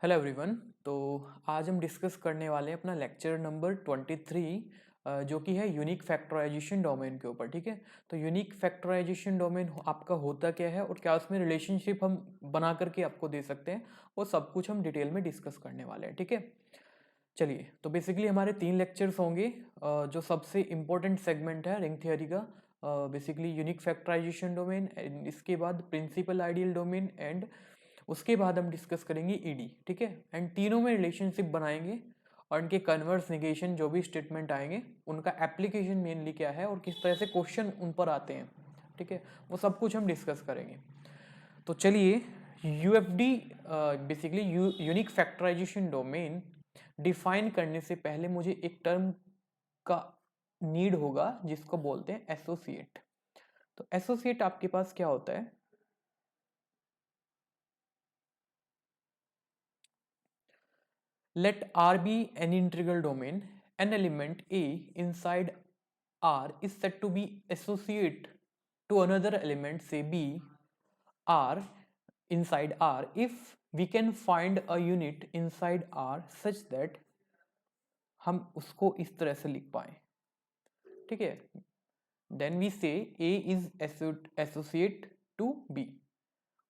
Hello everyone. तो आज हम डिस्कस करने वाले हैं अपना लेक्चर नंबर 23 जो कि है यूनिक फैक्टराइजेशन डोमेन के ऊपर। ठीक है, तो यूनिक फैक्टराइजेशन डोमेन आपका होता क्या है और क्या उसमें रिलेशनशिप हम बना करके आपको दे सकते हैं, वो सब कुछ हम डिटेल में डिस्कस करने वाले हैं। ठीक है, चलिए। तो बेसिकली हमारे 3 लेक्चर्स होंगे। जो सबसे इम्पोर्टेंट सेगमेंट है रिंग थियरी का, बेसिकली यूनिक फैक्टराइजेशन डोमेन, इसके बाद प्रिंसिपल आइडियल डोमेन, एंड उसके बाद हम डिस्कस करेंगे ईडी। ठीक है, एंड तीनों में रिलेशनशिप बनाएंगे और उनके कन्वर्स निगेशन जो भी स्टेटमेंट आएंगे उनका एप्लीकेशन मेनली क्या है और किस तरह से क्वेश्चन उन पर आते हैं। ठीक है, वो सब कुछ हम डिस्कस करेंगे। तो चलिए, UFD basically unique factorisation domain define करने से पहले मुझे एक टर्म का नीड होगा जिसको बोलते हैं एसोसिएट। तो एसोसिएट आपके पास क्या होता है? Let R be an integral domain. An element A inside R is said to be associate to another element, say B, R inside R, if we can find a unit inside R such that हम उसको इस तरह से लिख पाए। ठीक है, then we से A is associate to B।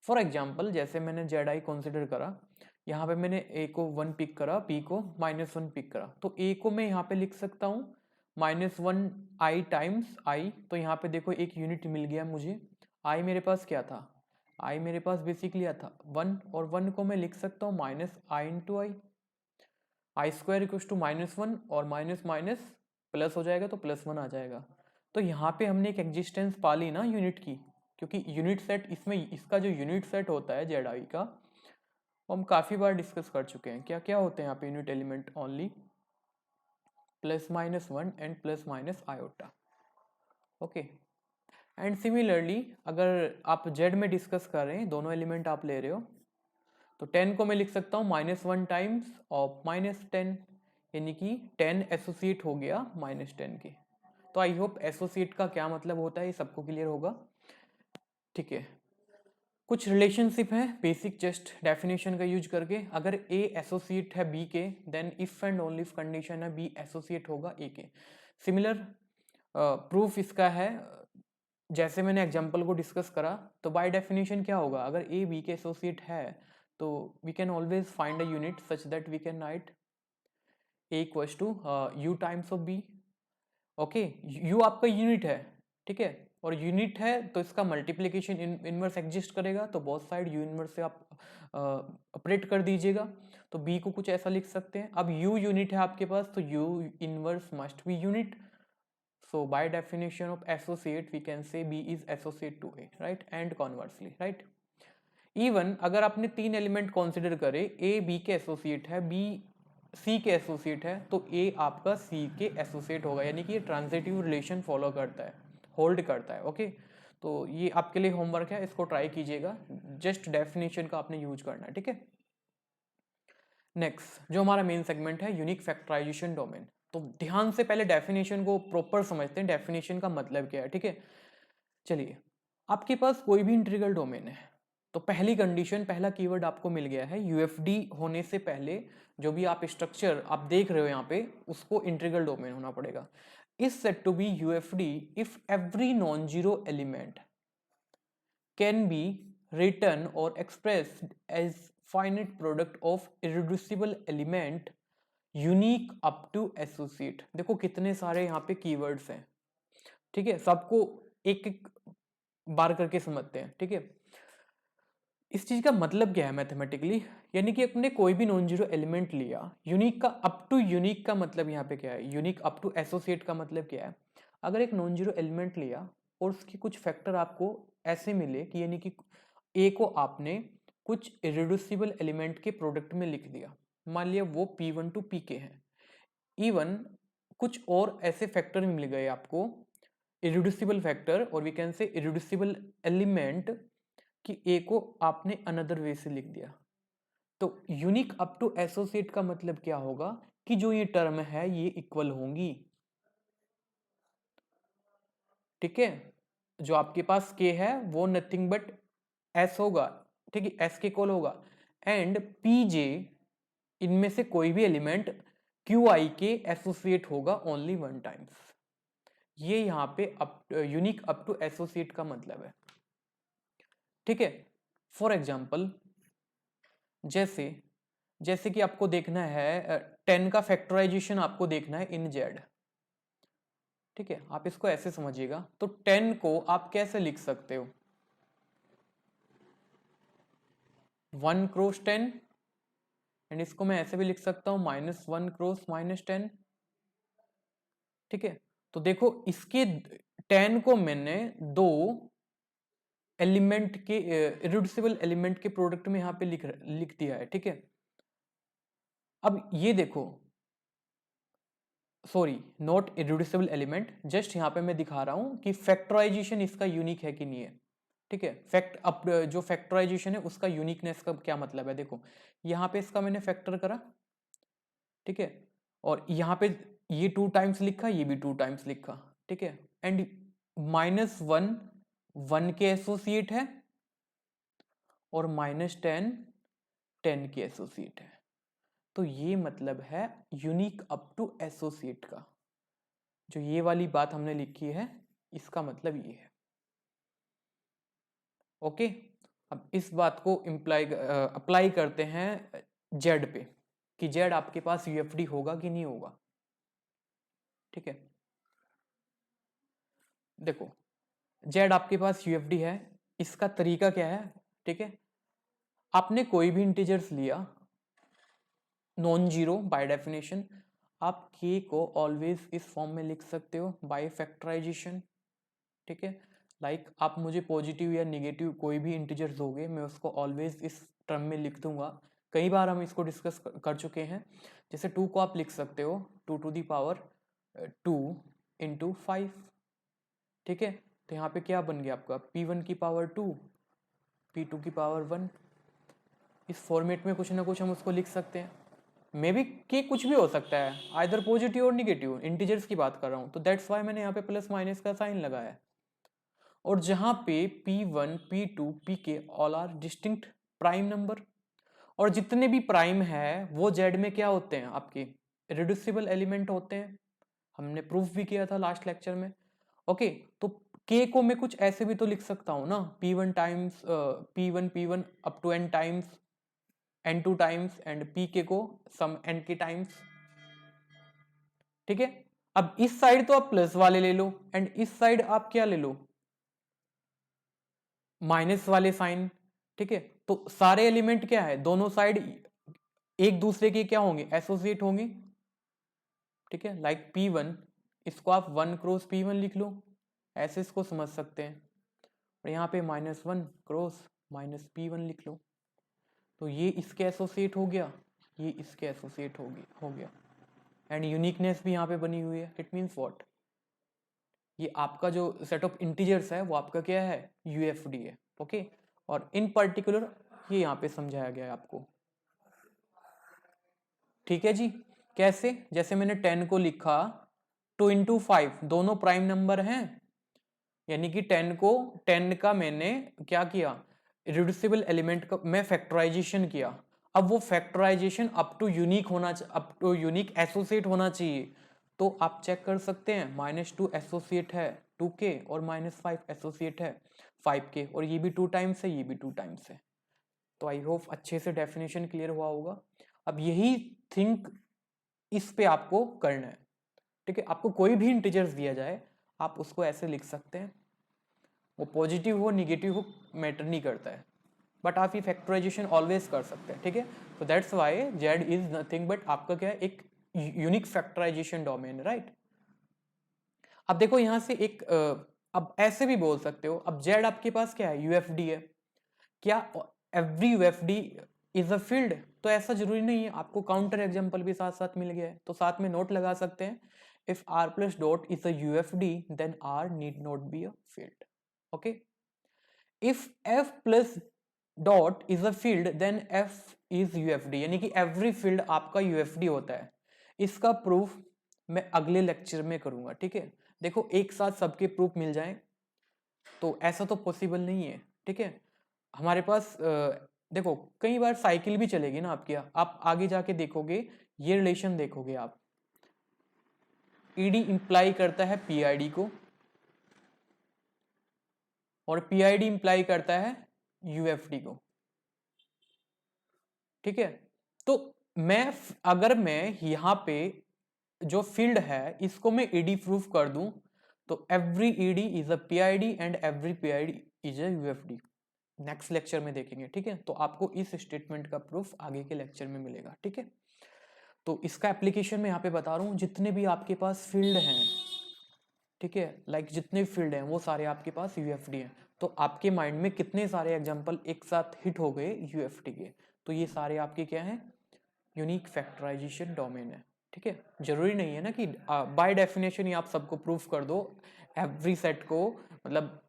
For example, जैसे मैंने जेड आई कंसिडर करा, यहाँ पे मैंने ए को 1 पिक करा, बी को -1 पिक करा, तो ए को मैं यहाँ पे लिख सकता हूँ -1 आई टाइम्स आई। तो यहाँ पे देखो एक यूनिट मिल गया मुझे। आई मेरे पास क्या था? आई मेरे पास बेसिकली था 1, और 1 को मैं लिख सकता हूँ -i into I. I square equals to -1 और माइनस माइनस प्लस हो जाएगा तो +1 आ जाएगा। तो यहाँ पे हमने एक एग्जिस्टेंस पा ली ना यूनिट की, क्योंकि यूनिट सेट इसमें, इसका जो यूनिट सेट होता है जेड आई का, वो हम काफ़ी बार डिस्कस कर चुके हैं। क्या क्या होते हैं यहाँ पे unit element? Only +-1 and +- iota. Okay, and similarly अगर आप जेड में डिस्कस कर रहे हैं, दोनों एलिमेंट आप ले रहे हो, तो 10 को मैं लिख सकता हूँ -1 टाइम्स ऑफ -10, यानी कि 10 एसोसिएट हो गया -10 के। तो आई होप एसोसिएट का क्या मतलब होता है ये सबको क्लियर होगा। ठीक है, कुछ रिलेशनशिप है बेसिक, जस्ट डेफिनेशन का यूज करके। अगर ए एसोसिएट है बी के, then if and only if condition है बी एसोसिएट होगा ए के। सिमिलर प्रूफ इसका है, जैसे मैंने एग्जांपल को डिस्कस करा, तो बाय डेफिनेशन क्या होगा? अगर ए बी के एसोसिएट है तो we can always find a unit such that we can write A equals to U times of B. Okay, U आपका यूनिट है, ठीक है, और यूनिट है तो इसका मल्टीप्लिकेशन इनवर्स एग्जिस्ट करेगा, तो बोथ साइड यू इनवर्स से आप ऑपरेट कर दीजिएगा। तो बी को कुछ ऐसा लिख सकते हैं। अब यू यूनिट है आपके पास, तो u inverse must be unit. So by definition of associate we can say b is associate to a, right, and conversely, right. Even अगर आपने 3 एलिमेंट कंसीडर करे, ए बी के एसोसिएट है, बी सी के एसोसिएट है, तो ए आपका सी के एसोसिएट होगा, यानी कि ये ट्रांजिटिव रिलेशन फॉलो करता है, होल्ड करता है। ओके, तो ये आपके लिए होमवर्क है, इसको ट्राई कीजिएगा, जस्ट डेफिनेशन का आपने यूज करना है। ठीक है, नेक्स्ट जो हमारा मेन सेगमेंट है यूनिक फैक्टराइजेशन डोमेन। तो ध्यान से पहले डेफिनेशन को प्रॉपर समझते हैं, डेफिनेशन का मतलब क्या है। ठीक है, चलिए, आपके पास कोई भी इंटीग्रल डोमेन है, तो पहली कंडीशन, पहला कीवर्ड आपको मिल गया है, यूएफडी होने से पहले जो भी आप स्ट्रक्चर आप देख रहे हो यहाँ पे, उसको इंटीग्रल डोमेन होना पड़ेगा। Is said to be UFD if every non zero element can be written or expressed as finite product of irreducible element unique up to associate। देखो कितने सारे यहाँ पे कीवर्ड्स हैं। ठीक है, सबको एक एक बार करके समझते हैं। ठीक है, इस चीज का मतलब क्या है मैथमेटिकली, यानी कि अपने कोई भी नॉन जीरो एलिमेंट लिया, यूनिक का अप टू यूनिक का मतलब यहाँ पे क्या है, यूनिक अप टू एसोसिएट का मतलब क्या है। अगर एक नॉन जीरो एलिमेंट लिया और उसके कुछ फैक्टर आपको ऐसे मिले कि यानी कि ए को आपने कुछ इरेड्यूसिबल एलिमेंट के प्रोडक्ट में लिख दिया, मान लिया वो P1 टू Pk है। इवन कुछ और ऐसे फैक्टर मिल गए आपको, इरेड्यूसिबल फैक्टर, और we can say irreducible element, कि ए को आपने अनदर वे से लिख दिया। तो यूनिक अप टू एसोसिएट का मतलब क्या होगा कि जो ये टर्म है ये इक्वल होंगी। ठीक है, जो आपके पास के है वो नथिंग बट एस होगा, ठीक है, एस के इक्वल होगा, एंड पीजे इनमें से कोई भी एलिमेंट क्यू आई के एसोसिएट होगा ओनली वन टाइम्स। ये यहाँ पे यूनिक अप टू एसोसिएट का मतलब है, ठीक है। फॉर एग्जाम्पल जैसे कि आपको देखना है 10 का फैक्टराइजेशन आपको देखना है इन जेड, ठीक है। आप इसको ऐसे समझिएगा, तो 10 को आप कैसे लिख सकते हो, 1 क्रॉस 10, एंड इसको मैं ऐसे भी लिख सकता हूं -1 क्रॉस -10, ठीक है। तो देखो इसके 10 को मैंने दो एलिमेंट के इरेड्यूसिबल एलिमेंट के प्रोडक्ट में यहां पे लिख दिया है, ठीक है। अब ये देखो, sorry not irreducible element, just यहां पे मैं दिखा रहा हूं कि फैक्टराइजेशन इसका यूनिक है कि नहीं है, ठीक है। जो फैक्टराइजेशन है उसका यूनिकनेस का क्या मतलब है, देखो यहां पे इसका मैंने फैक्टर करा, ठीक है, और यहां पे ये 2 टाइम्स लिखा, ये भी 2 टाइम्स लिखा, ठीक है। एंड -1 1 के एसोसिएट है और -10 10 के एसोसिएट है। तो ये मतलब है यूनिक अप टू एसोसिएट का, जो ये वाली बात हमने लिखी है इसका मतलब ये है, ओके। अब इस बात को अप्लाई करते हैं जेड पे, कि जेड आपके पास यूएफडी होगा कि नहीं होगा, ठीक है। देखो जेड आपके पास यूएफडी है, इसका तरीका क्या है, ठीक है। आपने कोई भी इंटीजर्स लिया नॉन जीरो बाय डेफिनेशन, आप के को ऑलवेज इस फॉर्म में लिख सकते हो बाय फैक्टराइजेशन, ठीक है। लाइक आप मुझे पॉजिटिव या नेगेटिव कोई भी इंटीजर्स दोगे, मैं उसको ऑलवेज इस टर्म में लिख दूंगा। कई बार हम इसको डिस्कस कर चुके हैं। जैसे 2 को आप लिख सकते हो 2 टू दी पावर 2 इंटू 5, ठीक है। तो यहाँ पे क्या बन गया आपका P1 की पावर 2 P2 की पावर 1। इस फॉर्मेट में कुछ ना कुछ हम उसको लिख सकते हैं। मे बी के कुछ भी हो सकता है, आइदर पॉजिटिव और निगेटिव, इंटीजर्स की बात कर रहा हूँ, तो दैट्स वाई मैंने यहाँ पे प्लस माइनस का साइन लगाया है। और जहां पे P1 P2 Pk all are distinct prime number, और जितने भी प्राइम है वो जेड में क्या होते हैं, आपके रिड्यूसिबल एलिमेंट होते हैं। हमने प्रूफ भी किया था लास्ट लेक्चर में, ओके। तो k को मैं कुछ ऐसे भी तो लिख सकता हूं ना, P1 times P1 up to n times n2 times and Pk को सम n के टाइम्स, ठीक है। अब इस साइड तो आप प्लस वाले ले लो एंड इस साइड आप क्या ले लो, माइनस वाले साइन, ठीक है। तो सारे एलिमेंट क्या है, दोनों साइड एक दूसरे के क्या होंगे, एसोसिएट होंगे, ठीक है। लाइक P1, इसको आप 1 क्रॉस P1 लिख लो, ऐसे इसको समझ सकते हैं। और यहाँ पे -1 क्रॉस -P1 लिख लो, तो ये इसके एसोसिएट हो गया, ये इसके एसोसिएट हो गया, एंड यूनिकनेस भी यहाँ पे बनी हुई है। इट मीन्स व्हाट, ये आपका जो सेट ऑफ इंटीजर्स है वो आपका क्या है, यूएफडी है, ओके। और इन पर्टिकुलर ये यहाँ पे समझाया गया है आपको, ठीक है जी। कैसे, जैसे मैंने 10 को लिखा 2 इंटू 5, दोनों प्राइम नंबर हैं, यानी कि 10 का मैंने क्या किया, रिड्यूसिबल एलिमेंट का मैं फैक्टराइजेशन किया। अब वो factorization up to unique associate होना चाहिए। तो आप चेक कर सकते हैं, -2 एसोसिएट है 2 के और -5 एसोसिएट है 5 के, और ये भी 2 टाइम्स है, ये भी 2 टाइम्स है। तो आई होप अच्छे से डेफिनेशन क्लियर हुआ होगा। अब यही थिंक इस पे आपको करना है, ठीक है। आपको कोई भी इंटीजर्स दिया जाए आप उसको ऐसे लिख सकते हैं, वो पॉजिटिव हो निगेटिव हो मैटर नहीं करता है, बट आप ये फैक्टराइजेशन ऑलवेज कर सकते हैं, ठीक है। तो that's why Z is nothing but आपका क्या है, एक यूनिक फैक्टराइजेशन डोमेन, राइट। अब देखो यहां से एक अब ऐसे भी बोल सकते हो, अब जेड आपके पास क्या है, यूएफडी है। क्या every UFD is a field, तो ऐसा जरूरी नहीं है, आपको काउंटर एग्जांपल भी साथ साथ मिल गया है, तो साथ में नोट लगा सकते हैं, if r plus dot is a UFD then r need not be a field, okay. If f plus dot is a field then f is UFD, यानी कि एवरी फील्ड आपका यूएफडी होता है। इसका प्रूफ मैं अगले लेक्चर में करूंगा, ठीक है। देखो एक साथ सबके प्रूफ मिल जाएं तो ऐसा तो पॉसिबल नहीं है, ठीक है। हमारे पास देखो कई बार साइकिल भी चलेगी ना आपकी, आप आगे जाके देखोगे, ये रिलेशन देखोगे आप, ईडी इंप्लाई करता है पीआईडी को और पीआईडी इंप्लाई करता है यूएफडी को, ठीक है। तो अगर मैं यहाँ पे जो फील्ड है इसको मैं ईडी प्रूफ कर दूं, तो every ED is a PID and every PID is a UFD. Next lecture में देखेंगे, ठीक है। तो आपको इस स्टेटमेंट का प्रूफ आगे के लेक्चर में मिलेगा, ठीक है। तो इसका एप्लीकेशन मैं यहाँ पे बता रहा हूँ, जितने भी आपके पास फील्ड हैं, ठीक है, लाइक जितने फील्ड हैं वो सारे आपके पास यूएफडी हैं। तो आपके माइंड में कितने सारे एग्जांपल एक साथ हिट हो गए यूएफडी के, तो ये सारे आपके क्या हैं, यूनिक फैक्टराइजेशन डोमेन है, ठीक है। जरूरी नहीं है ना कि बाय डेफिनेशन ही आप सबको प्रूफ कर दो एवरी सेट को, मतलब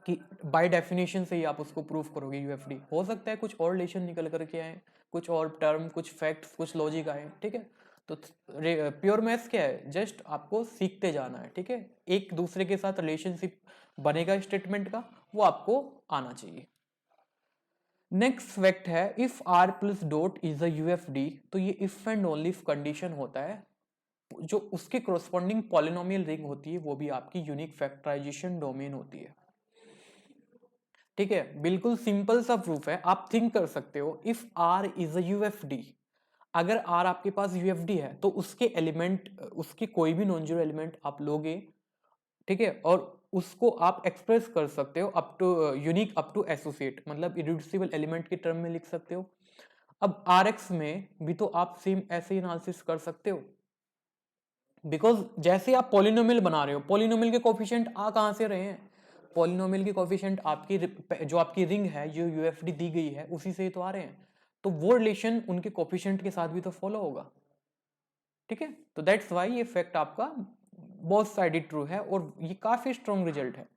कि बाय डेफिनेशन से ही आप उसको प्रूफ करोगे यूएफडी। हो सकता है कुछ और रिलेशन निकल करके आए, कुछ और टर्म, कुछ फैक्ट्स, कुछ लॉजिक आए, ठीक है। तो प्योर मैथ्स क्या है, जस्ट आपको सीखते जाना है, ठीक है। एक दूसरे के साथ रिलेशनशिप बनेगा स्टेटमेंट का, वो आपको आना चाहिए। नेक्स्ट फैक्ट है, if R plus dot is a UFD, तो ये if and only if condition होता है, जो उसके कोरस्पॉन्डिंग पॉलिनोमियल रिंग होती है वो भी आपकी यूनिक फैक्टराइजेशन डोमेन होती है, ठीक है। बिल्कुल सिंपल सा प्रूफ है, आप थिंक कर सकते हो, if R is a UFD, अगर आर आपके पास यूएफडी है तो उसके एलिमेंट, उसके कोई भी नॉन जीरो एलिमेंट आप लोगे, ठीक है, और उसको आप एक्सप्रेस कर सकते हो up to unique up to associate, मतलब इरेड्यूसिबल एलिमेंट के टर्म में लिख सकते हो। अब आर एक्स में भी तो आप सेम ऐसे ही एनालिसिस कर सकते हो, बिकॉज जैसे आप पॉलिनोमियल बना रहे हो, पॉलिनोमियल के कोफिशिएंट आ कहां से रहे हैं, पॉलिनोमियल के कोफिशिएंट आपकी जो आपकी रिंग है, जो यूएफडी दी गई है, उसी से ही तो आ रहे हैं, तो वो रिलेशन उनके कोफिशिएंट के साथ भी तो फॉलो होगा, ठीक है। तो दैट्स वाई ये फैक्ट आपका बोथ साइडेड ट्रू है और ये काफी स्ट्रॉन्ग रिजल्ट है।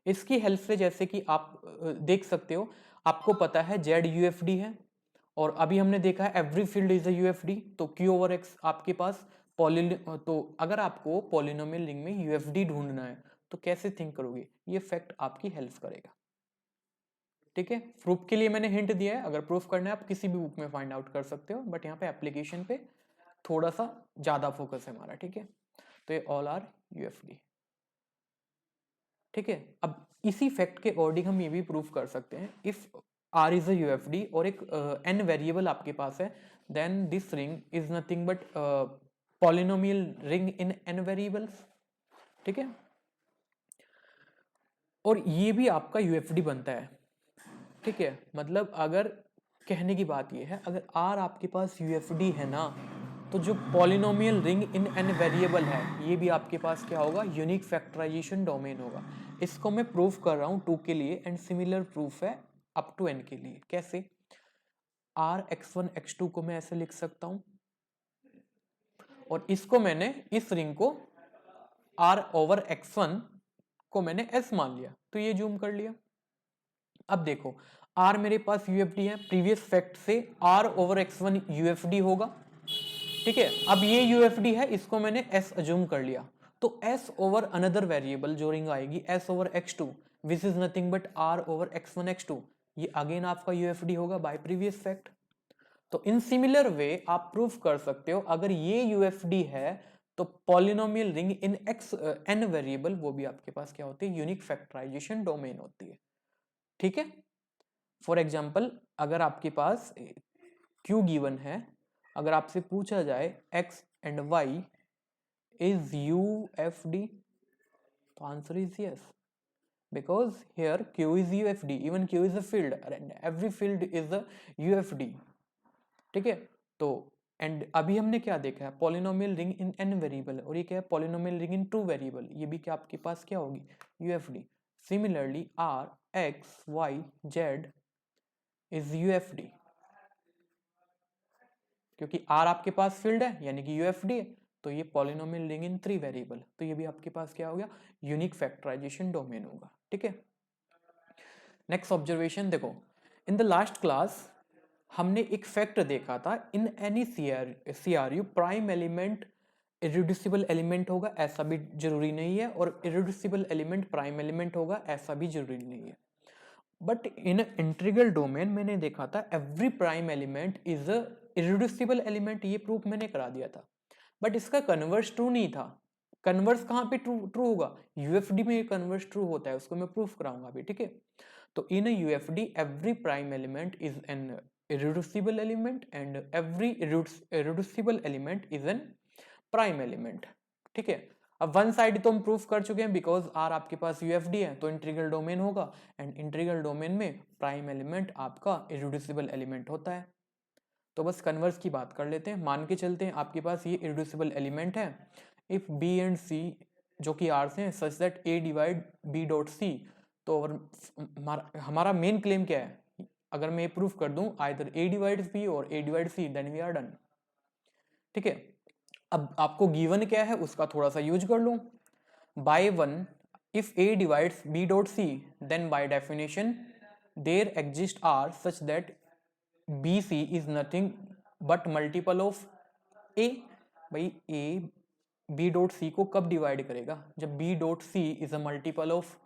इसकी हेल्प से जैसे कि आप देख सकते हो, आपको पता है जेड यूएफडी है, और अभी हमने देखा है every field is a UFD, तो क्यू ओवर एक्स आपके पास तो अगर आपको पॉलिनोमियल रिंग में यूएफडी ढूंढना है तो कैसे थिंक करोगे, ये फैक्ट आपकी हेल्प करेगा, ठीक है। प्रूफ के लिए मैंने हिंट दिया है, अगर प्रूफ करना है आप किसी भी बुक में फाइंड आउट कर सकते हो, बट यहाँ पे एप्लीकेशन पे थोड़ा सा ज्यादा फोकस है हमारा, ठीक है। तो ये ऑल आर यूएफडी, ठीक है। अब इसी फैक्ट के अकॉर्डिंग हम ये भी प्रूफ कर सकते हैं, if R is a UFD और एक एन वेरिएबल आपके पास है, then this ring is nothing but polynomial ring in n variables, ठीक है। और ये भी आपका यूएफडी बनता है, ठीक है। मतलब अगर कहने की बात ये है, अगर आर आपके पास यूएफडी है ना, तो जो polynomial ring in N variable है, ये भी आपके पास क्या होगा, यूनिक फैक्टराइजेशन डोमेन होगा। इसको मैं प्रूफ कर रहा हूं 2 के लिए, एंड सिमिलर प्रूफ है अप टू एन के लिए। कैसे, आर x1 x2 को मैं ऐसे लिख सकता हूं, और इसको मैंने, इस रिंग को आर ओवर x1 को मैंने s मान लिया, तो ये जूम कर लिया। अब देखो, आर मेरे पास यूएफडी है, प्रीवियस फैक्ट से आर ओवर x1 यूएफडी होगा, ठीक है। अब ये यूएफडी है, इसको मैंने s अज्यूम कर लिया, तो s ओवर अनदर वेरिएबल जो रिंग आएगी s over x2 which is nothing but r over x1 x2, ये अगेन आपका यूएफडी होगा बाय प्रीवियस फैक्ट। तो इन सिमिलर वे आप प्रूफ कर सकते हो, अगर ये यूएफडी है तो polynomial ring in x n variable, वो भी आपके पास क्या होती है, यूनिक फैक्टराइजेशन डोमेन होती है, ठीक है। फॉर एग्जाम्पल, अगर आपके पास Q गिवन है, अगर आपसे पूछा जाए x and y is UFD, तो answer is yes, because here Q is UFD, even Q is a field and every field is a UFD, ठीक है। तो एंड अभी हमने क्या देखा है, पॉलिनोमियल रिंग इन n वेरिएबल, और ये क्या है, पॉलिनोमियल रिंग इन 2 वेरिएबल, ये भी क्या आपके पास क्या होगी, UFD। Similarly R X Y Z is UFD, क्योंकि R आपके पास फील्ड है यानी कि UFD है, तो ये पॉलिनोमियल रिंग इन 3 वेरिएबल, तो ये भी आपके पास क्या हो गया, यूनिक फैक्टराइजेशन डोमेन होगा, ठीक है। नेक्स्ट ऑब्जर्वेशन देखो, इन द लास्ट क्लास हमने एक फैक्ट देखा था, in any CRU prime element irreducible element होगा, ऐसा भी जरूरी नहीं है, और इरेड्यूसिबल एलिमेंट प्राइम एलिमेंट होगा, ऐसा भी जरूरी नहीं है। बट इन इंटीग्रल डोमेन मैंने देखा था every prime element is a irreducible element, ये प्रूफ मैंने करा दिया था। बट इसका कन्वर्स ट्रू नहीं था। कन्वर्स कहाँ पे ट्रू ट्रू होगा? यूएफडी में कन्वर्स ट्रू होता है, उसको मैं प्रूफ कराऊंगा अभी, ठीक है। तो in UFD every prime element is an irreducible element and every irreducible element is an prime element, ठीक है। अब वन साइड तो हम प्रूफ कर चुके हैं, बिकॉज आर आपके पास यूएफडी है तो इंटीग्रल डोमेन होगा, एंड इंटीग्रल डोमेन में प्राइम एलिमेंट आपका irreducible एलिमेंट होता है। तो बस कन्वर्स की बात कर लेते हैं, मान के चलते हैं आपके पास ये irreducible एलिमेंट है। इफ बी एंड सी जो कि आर से हैं such that a divide b dot c, तो हमारा मेन क्लेम क्या है? अगर मैं ये प्रूफ कर दूं आइदर ए डिवाइड्स बी और a divide c, then we are done, ठीक है। अब आपको गिवन क्या है उसका थोड़ा सा यूज कर लूं। By one, if a divides b dot c, then by definition there exist r such that b c is nothing but multiple of a. भाई ए बी डॉट सी को कब डिवाइड करेगा? जब b dot c is a multiple of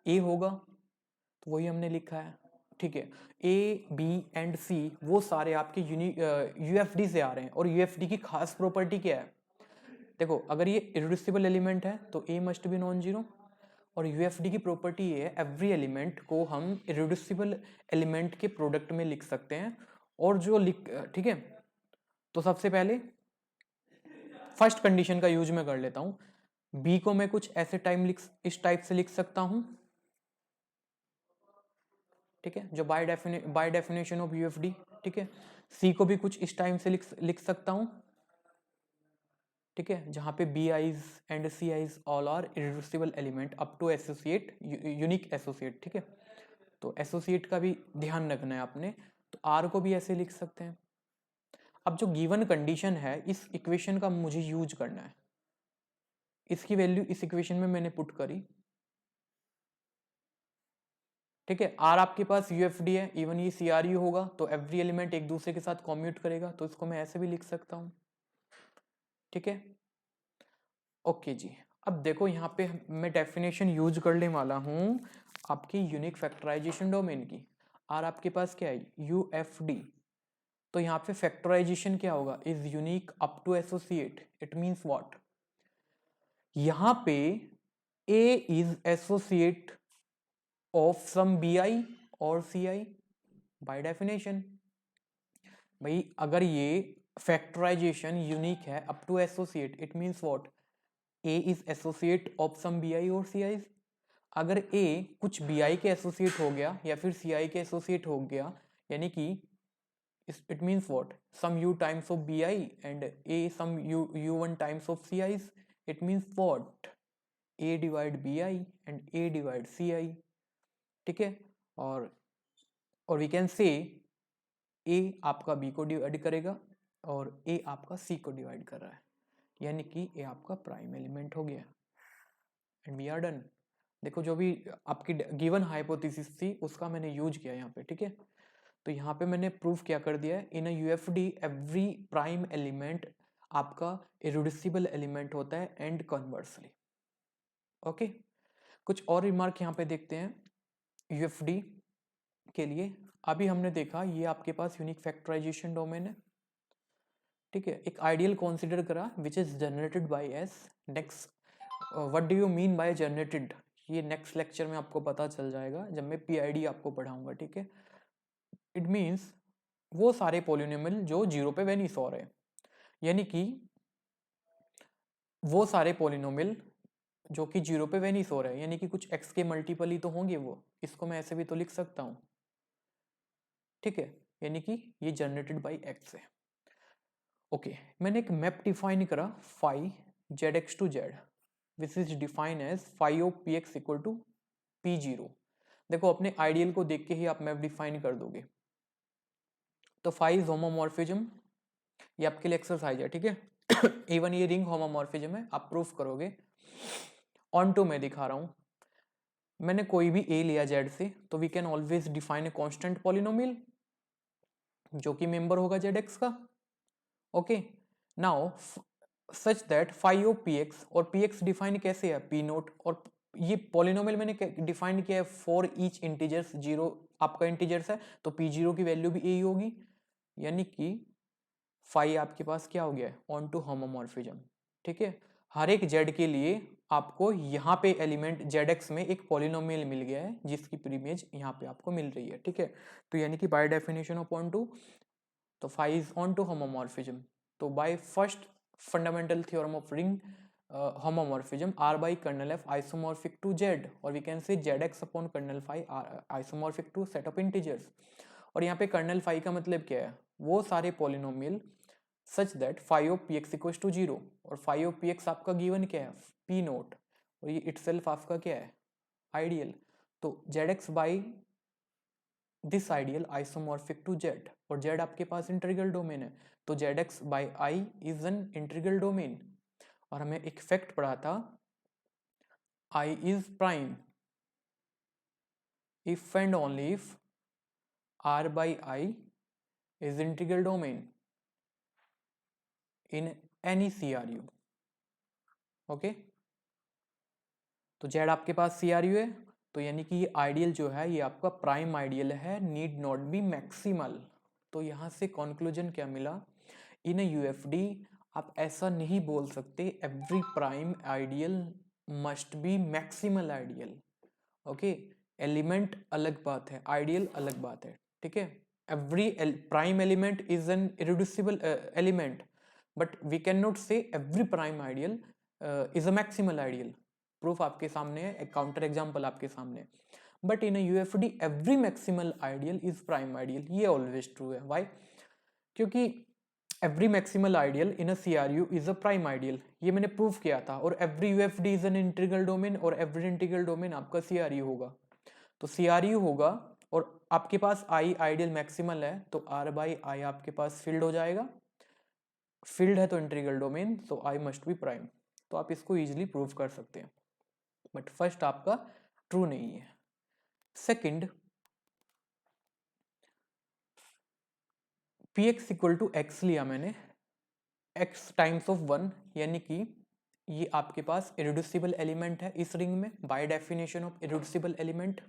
a होगा, तो वही हमने लिखा है, ठीक है। ए बी एंड सी वो सारे आपके यूएफडी से आ रहे हैं, और यूएफडी की खास प्रॉपर्टी क्या है? देखो, अगर ये इररिड्यूसिबल एलिमेंट है तो ए मस्ट बी नॉन जीरो, और यूएफडी की प्रॉपर्टी ये है एवरी एलिमेंट को हम इररिड्यूसिबल एलिमेंट के प्रोडक्ट में लिख सकते हैं। और जो लिख, ठीक है, तो सबसे पहले फर्स्ट कंडीशन का यूज मैं कर लेता हूं। बी को मैं कुछ ऐसे इस टाइप से लिख सकता हूं, ठीक है, जो बाय डेफिनेशन ऑफ यूएफडी, ठीक है। सी को भी कुछ इस टाइम से लिख सकता हूं, ठीक है, जहां पे b i's and c i's all are irreducible element up to associate, unique associate, ठीक है। तो एसोसिएट का भी ध्यान रखना है आपने। तो आर को भी ऐसे लिख सकते हैं। अब जो गिवन कंडीशन है इस इक्वेशन का मुझे यूज करना है, इसकी वैल्यू इस इक्वेशन में मैंने पुट करी, ठीक है। आर आपके पास यूएफडी है, इवन ये सीआरयू होगा, तो एवरी एलिमेंट एक दूसरे के साथ कॉम्यूट करेगा, तो इसको मैं ऐसे भी लिख सकता हूं, ठीक है। ओके जी, अब देखो यहाँ पे मैं डेफिनेशन यूज करने वाला हूँ आपकी यूनिक फैक्टराइजेशन डोमेन की। आर आपके पास क्या है? यूएफडी। तो यहाँ पे फैक्टराइजेशन क्या होगा? Is unique up to associate. It means what? यहाँ पे a is associate of some b i और सी आई बाय डेफिनेशन। भाई अगर ये फैक्टराइजेशन यूनिक है up to associate, it means what? A is associate of some b i और सी आई। अगर ए कुछ बी आई के एसोसिएट हो गया या फिर सी आई के एसोसिएट हो गया, यानी कि it means what? Some u times of bi and a some u1 times of ci, it means what? a divide bi and a divide ci, ठीक है। और वी कैन से a आपका b को डिवाइड करेगा और a आपका c को डिवाइड कर रहा है, यानी कि a आपका प्राइम एलिमेंट हो गया, एंड वी आर डन। देखो, जो भी आपकी गिवन हाइपोथेसिस थी उसका मैंने यूज किया यहाँ पे, ठीक है। तो यहाँ पे मैंने प्रूफ क्या कर दिया है, इन यूएफडी एवरी प्राइम एलिमेंट आपका इररिड्यूसिबल एलिमेंट होता है, एंड कन्वर्सली। ओके, कुछ और रिमार्क यहाँ पे देखते हैं यूएफडी के लिए। अभी हमने देखा ये आपके पास यूनिक फैक्टराइजेशन डोमेन है, ठीक है। एक आइडियल कंसीडर करा which is generated by S. Next, what do you mean by generated, ये नेक्स्ट लेक्चर में आपको पता चल जाएगा जब मैं पीआईडी आपको पढ़ाऊंगा, ठीक है। इट मीन्स वो सारे पोलिनोमियल जो जीरो पे वेनिस हो रहे हैं, यानी कि वो सारे पोलिनोमियल जो कि जीरो पे वेनिस हो रहे हैं, यानी कि कुछ एक्स के मल्टीपल ही तो होंगे वो, इसको मैं ऐसे भी तो लिख सकता हूं, ठीक है। यानी कि ये जनरेटेड बाय एक्स है। ओके, मैंने एक मैप डिफाइन करा phi Z x to Z, which is define as phi of p x equal to p zero. देखो, अपने आइडियल को देख के ही आप मैप डिफाइन कर दोगे। तो फाई इज होमोमॉर्फिज्म, ये आपके लिए एक्सरसाइज है, ठीक है। इवन ये रिंग होमोमॉर्फिज्म है, आप प्रूफ करोगे। ऑन टू मैं दिखा रहा हूं, मैंने कोई भी ए लिया जेड से, तो we can always define a constant polynomial जो कि मेंबर होगा जेड एक्स का। Okay, now such that phi of p x, और पी एक्स डिफाइन कैसे है? पी नोट और ये पॉलिनोमियल मैंने डिफाइन किया है फॉर ईच इंटीजर्स, 0 आपका इंटीजर्स है तो p0 की वैल्यू भी यही होगी, यानी कि फाई आपके पास क्या हो गया है, ऑन टू होमोमॉर्फिज्म। ठीक है, हर एक z के लिए आपको यहाँ पे एलिमेंट zx में एक पॉलिनोमियल मिल गया है जिसकी प्रीमेज यहाँ पे आपको मिल रही है। ठीक है, तो यानी कि by definition of onto, तो phi is onto homomorphism. तो by first fundamental theorem of ring homomorphism, r by kernel f isomorphic to z, or we can say zx upon kernel phi isomorphic to set of integers। और यहाँ पे kernel phi का मतलब क्या है, वो सारे polynomial such that phi of p x equals to 0, और फाई ऑफ पी एक्स आपका गिवन क्या है, पी नोट, और ये इटसेल्फ आपका क्या है, आइडियल। तो Z x by this ideal isomorphic to Z, और जेड आपके पास इंटीग्रल डोमेन है, तो Z x by I is an integral domain. और हमें एक फैक्ट पढ़ा था, I is prime if and only if r by I is integral domain in any CRU। Okay, तो Z आपके पास CRU है, तो यानी कि ये आइडियल जो है ये आपका प्राइम आइडियल है, नीड नॉट बी मैक्सिमल। तो यहाँ से कंक्लूजन क्या मिला, इन UFD आप ऐसा नहीं बोल सकते every prime ideal must be maximal ideal. Okay, element अलग बात है, आइडियल अलग बात है। ठीक है, every prime element is an irreducible element, but we cannot say every prime ideal is a maximal ideal। Proof आपके सामने है, एक काउंटर एग्जांपल आपके सामने है, but in UFD every maximal ideal is prime ideal, ये ऑलवेज ट्रू है। Why? क्योंकि every maximal ideal in a CRU is a prime ideal, ये मैंने प्रूफ किया था। और every UFD is an integral domain, और एवरी इंटीग्रल डोमेन आपका CRU होगा। तो CRU होगा, और आपके पास आई आइडियल मैक्सिमल है, तो r बाई आई आपके पास फील्ड हो जाएगा, फील्ड है तो इंटीग्रल डोमेन, तो आई मस्ट बी प्राइम। तो आप इसको इजीली प्रूव कर सकते हैं, बट फर्स्ट आपका ट्रू नहीं है। Second, p x equal to x लिया मैंने, x टाइम्स ऑफ 1, यानी कि ये आपके पास इरेड्यूसिबल एलिमेंट है इस रिंग में, bye definition of irreducible element.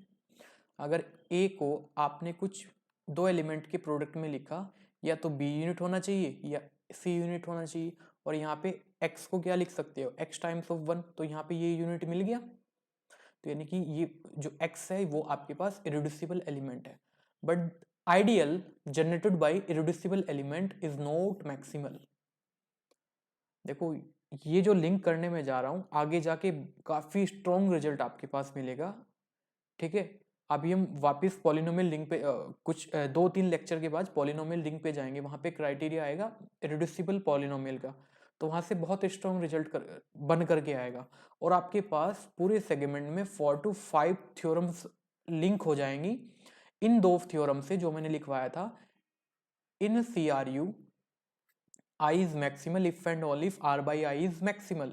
अगर a को आपने कुछ दो एलिमेंट के प्रोडक्ट में लिखा, या तो b यूनिट होना चाहिए या c यूनिट होना चाहिए, और यहाँ पे x को क्या लिख सकते हो, x टाइम्स ऑफ 1, तो यहाँ पे ये यूनिट मिल गया। तो यानी कि ये जो x है वो आपके पास इरेड्यूसिबल एलिमेंट है, but ideal generated by irreducible element is not maximal. देखो, ये जो लिंक करने में जा रहा हूँ आगे जाके काफी स्ट्रॉन्ग रिजल्ट आपके पास मिलेगा। ठीक है, अभी हम वापस पॉलिनोमियल रिंग पे कुछ 2-3 लेक्चर के बाद पॉलिनोमियल रिंग पे जाएंगे, वहां पे क्राइटेरिया आएगा इरेड्यूसिबल पॉलिनोमियल का, तो वहां से बहुत स्ट्रॉन्ग रिजल्ट बन करके आएगा, और आपके पास पूरे सेगमेंट में 4 to 5 थ्योरम्स लिंक हो जाएंगी इन दो थ्योरम से जो मैंने लिखवाया था। इन CRU I is maximal if and only if r by I is maximal,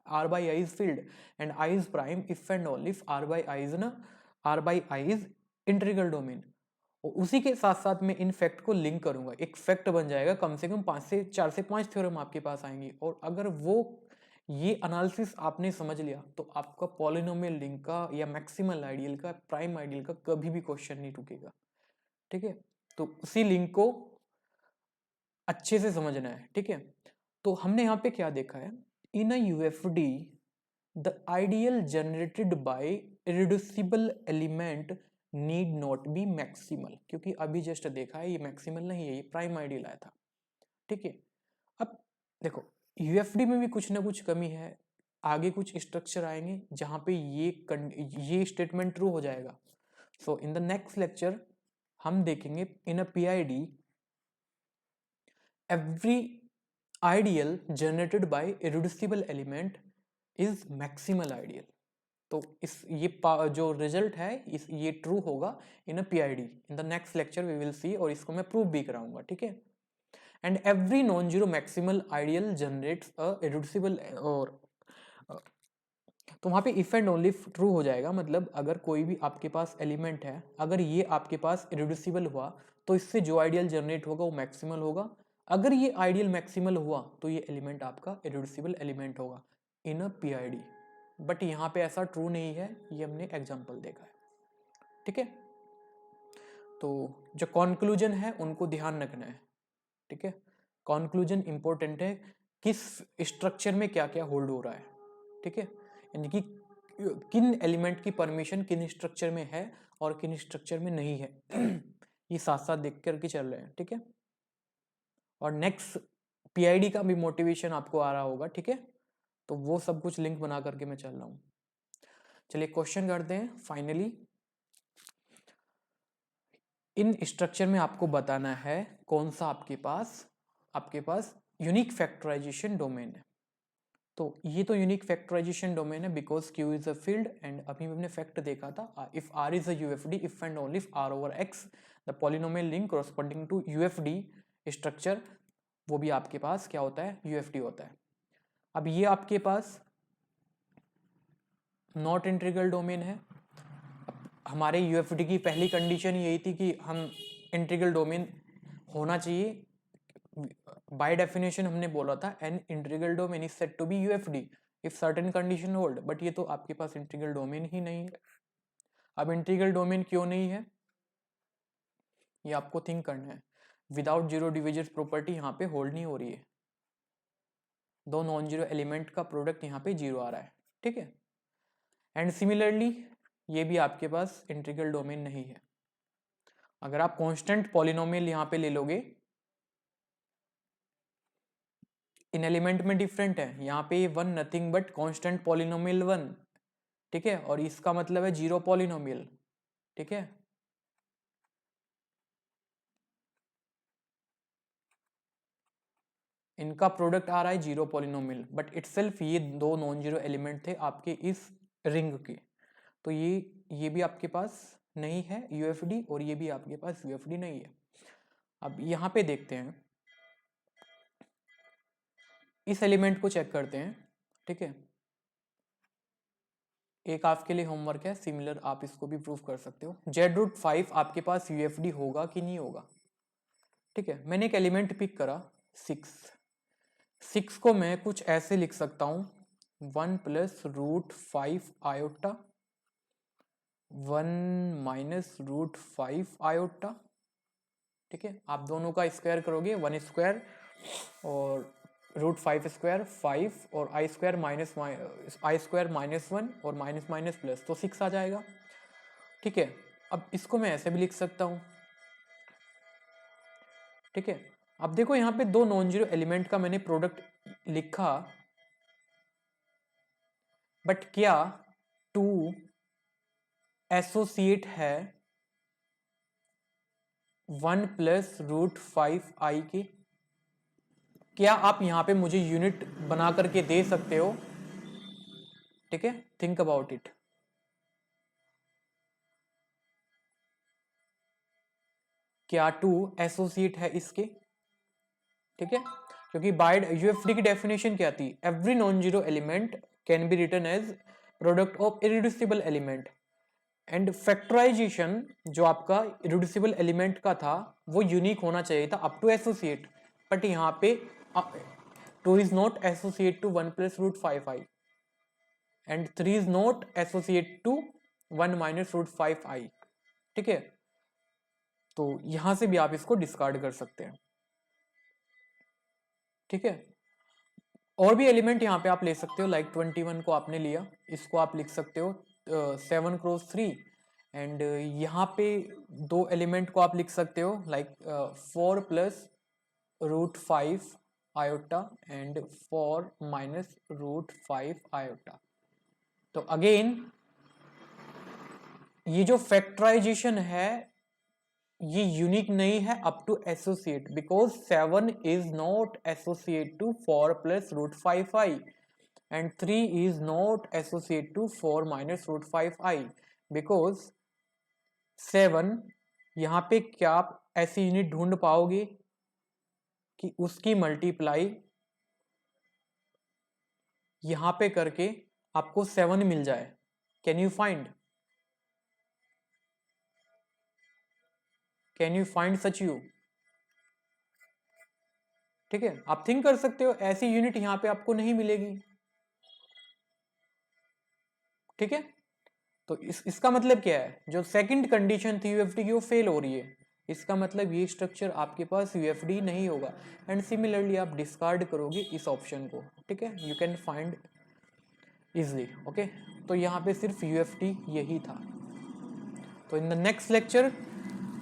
r by I is filled, and I is prime if and only if r by I is na r by I is integral domain. उसी के साथ साथ मैं in fact को link करूंगा, एक fact बन जाएगा, कम से कम 4 से 5 थ्योरम आपके पास आएंगी, और अगर वो ये एनालिसिस आपने समझ लिया तो आपका पॉलिनोमियल रिंग का या मैक्सिमल आइडियल का, प्राइम आइडियल का कभी भी क्वेश्चन नहीं रुकेगा। ठीक है, तो उसी लिंक को अच्छे से समझना है। ठीक है, तो हमने यहाँ पे क्या देखा है, इन अ UFD the ideal generated by irreducible element need not B maximal, क्योंकि अभी जस्ट देखा है ये मैक्सिमल नहीं है, ये प्राइम आइडियल आया था। ठीक है, अब देखो UFD में भी कुछ ना कुछ कमी है, आगे कुछ स्ट्रक्चर आएंगे जहां पे ये स्टेटमेंट ट्रू हो जाएगा। सो इन द नेक्स्ट लेक्चर हम देखेंगे इन a PID every ideal generated by irreducible element is maximal ideal। तो इस ये जो रिजल्ट है इस ये ट्रू होगा in a PID। In the next lecture we will see, और इसको मैं प्रूव भी कराऊंगा। ठीक है, and every non zero maximal ideal generates a irreducible, और तो वहां पे इफ एंड ओनली ट्रू हो जाएगा, मतलब अगर कोई भी आपके पास एलिमेंट है, अगर ये आपके पास इरेड्यूसिबल हुआ तो इससे जो आइडियल जनरेट होगा वो मैक्सिमल होगा। अगर ये आइडियल मैक्सिमल हुआ तो ये एलिमेंट आपका इरेड्यूसिबल एलिमेंट होगा इन अ PID। बट यहाँ पे ऐसा ट्रू नहीं है, ये हमने एग्जाम्पल देखा है, ठीक है। तो जो कॉन्क्लूजन है उनको ध्यान रखना है, ठीक है। कॉन्क्लूजन इंपॉर्टेंट है, किस स्ट्रक्चर में क्या क्या होल्ड हो रहा है, ठीक है, यानी कि किन एलिमेंट की परमिशन किन स्ट्रक्चर में है और किन स्ट्रक्चर में नहीं है ये साथ साथ देख करके चल रहे हैं, ठीक है। और नेक्स्ट पीआईडी का भी मोटिवेशन आपको आ रहा होगा, ठीक है। तो वो सब कुछ लिंक बना करके मैं चल रहा हूँ। चलिए क्वेश्चन करते हैं फाइनली। इन स्ट्रक्चर में आपको बताना है कौन सा आपके पास यूनिक फैक्टराइजेशन डोमेन है। तो ये तो यूनिक फैक्टराइजेशन डोमेन है because Q is a field and अभी हमने फैक्ट देखा था, if R is a UFD if and only if R over x the polynomial ring corresponding to UFD structure, वो भी आपके पास क्या होता है, यूएफडी होता है। अब ये आपके पास नॉट इंटीग्रल डोमेन है। हमारे यूएफडी की पहली कंडीशन यही थी कि हम इंटीग्रल डोमेन होना चाहिए। बाय डेफिनेशन हमने बोला था an integral domain is said to be UFD if certain condition hold, but ये तो आपके पास इंटीग्रल डोमेन ही नहीं है। अब इंटीग्रल डोमेन क्यों नहीं है ये आपको थिंक करना है। विदाउट जीरो डिविजन प्रॉपर्टी यहाँ पे होल्ड नहीं हो रही है, दो नॉन जीरो एलिमेंट का प्रोडक्ट यहाँ पे जीरो आ रहा है, ठीक है। एंड सिमिलरली ये भी आपके पास इंटीग्रल डोमेन नहीं है। अगर आप कांस्टेंट पॉलिनोमियल यहाँ पे ले लोगे, इन एलिमेंट में डिफरेंट है, यहाँ पे one nothing but constant polynomial one, ठीक है, और इसका मतलब है जीरो पॉलिनोमियल, ठीक है। इनका प्रोडक्ट आ रहा है जीरो पॉलिनोमियल, बट इटसेल्फ ये दो नॉन जीरो एलिमेंट थे आपके इस रिंग के। तो ये भी आपके पास नहीं है यूएफडी और ये भी आपके पास यूएफडी नहीं है। अब यहाँ पे देखते हैं, इस एलिमेंट को चेक करते हैं, ठीक है। एक आपके लिए होमवर्क है, सिमिलर आप इसको भी प्रूव कर सकते हो। Z√5 आपके पास यूएफडी होगा कि नहीं होगा, ठीक है। मैंने एक एलिमेंट पिक करा 6 को मैं कुछ ऐसे लिख सकता हूं 1 + √5 आयोटा 1 - √5 आयोटा, ठीक है। आप दोनों का स्क्वायर करोगे 1 स्क्वायर और √5 स्क्वायर 5 और I स्क्वायर -1 और माइनस माइनस प्लस, तो 6 आ जाएगा, ठीक है। अब इसको मैं ऐसे भी लिख सकता हूं, ठीक है। अब देखो यहाँ पे दो नॉन जीरो एलिमेंट का मैंने प्रोडक्ट लिखा, बट क्या 2 एसोसिएट है 1 + √5i के? क्या आप यहाँ पे मुझे यूनिट बना करके दे सकते हो, ठीक है। Think about it. क्या 2 एसोसिएट है इसके, ठीक है, क्योंकि बाय यूएफडी की डेफिनेशन क्या थी, every non zero element can be written as product of irreducible element. And factorization जो आपका इरिड्यूसिबल एलिमेंट का था वो यूनिक होना चाहिए था अप टू एसोसिएट, बट यहाँ पे 2 is not associate to 1 + √5i and 3 is not associate to 1 - √5i, ठीक है। तो यहां से भी आप इसको डिस्कार्ड कर सकते हैं, ठीक है। और भी एलिमेंट यहाँ पे आप ले सकते हो, लाइक 21 को आपने लिया, इसको आप लिख सकते हो 7 × 3 एंड यहाँ पे दो एलिमेंट को आप लिख सकते हो लाइक 4 + √5 आयोटा एंड 4 - √5 आयोटा। तो अगेन ये जो फैक्टराइजेशन है ये यूनिक नहीं है up to associate, because 7 is not associate to 4 + √5i and 3 is not associated to 4 - √5i because 7 यहाँ पे क्या आप ऐसी यूनिट ढूंढ पाओगे कि उसकी मल्टीप्लाई यहाँ पे करके आपको 7 मिल जाए? Can you find such you, ठीक है। आप थिंक कर सकते हो ऐसी यूनिट यहाँ पे आपको नहीं मिलेगी, ठीक है। तो इसका मतलब क्या है, जो सेकंड कंडीशन थी यूएफडी की वो फेल हो रही है, इसका मतलब ये स्ट्रक्चर आपके पास यूएफडी नहीं होगा। एंड सिमिलरली आप डिस्कार्ड करोगे इस ऑप्शन को, ठीक है, you can find easily. Okay, तो यहाँ पे सिर्फ यूएफडी यही था। तो इन द नेक्स्ट लेक्चर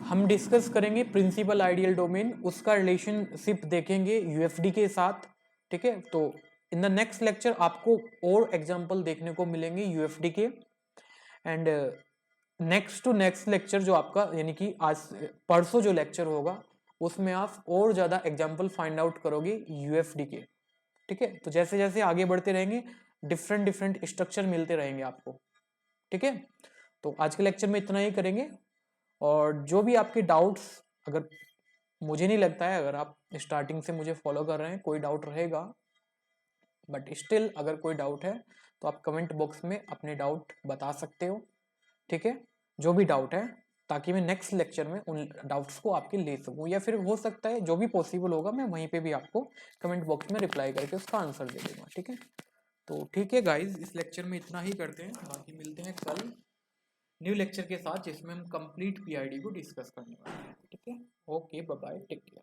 हम डिस्कस करेंगे प्रिंसिपल आइडियल डोमेन, उसका रिलेशनशिप देखेंगे यूएफडी के साथ, ठीक है। तो इन द नेक्स्ट लेक्चर आपको और एग्जांपल देखने को मिलेंगे यूएफडी के। And next to next lecture जो आपका यानी कि आज परसों जो लेक्चर होगा उसमें आप और ज्यादा एग्जांपल फाइंड आउट करोगे यूएफडी के, ठीक है। तो जैसे जैसे आगे बढ़ते रहेंगे डिफरेंट डिफरेंट स्ट्रक्चर मिलते रहेंगे आपको, ठीक है। तो आज के लेक्चर में इतना ही करेंगे। और जो भी आपके डाउट्स, अगर मुझे नहीं लगता है अगर आप स्टार्टिंग से मुझे फॉलो कर रहे हैं कोई डाउट रहेगा, बट स्टिल अगर कोई डाउट है तो आप कमेंट बॉक्स में अपने डाउट बता सकते हो, ठीक है, जो भी डाउट है, ताकि मैं नेक्स्ट लेक्चर में उन डाउट्स को आपके ले सकूं, या फिर हो सकता है जो भी पॉसिबल होगा मैं वहीं पे भी आपको कमेंट बॉक्स में रिप्लाई करके उसका आंसर दे दूंगा, ठीक है। तो ठीक है गाइज, इस लेक्चर में इतना ही करते हैं, बाकी मिलते हैं कल न्यू लेक्चर के साथ जिसमें हम कंप्लीट पीआईडी को डिस्कस करने वाले हैं, ठीक है। Okay, bye bye, take care.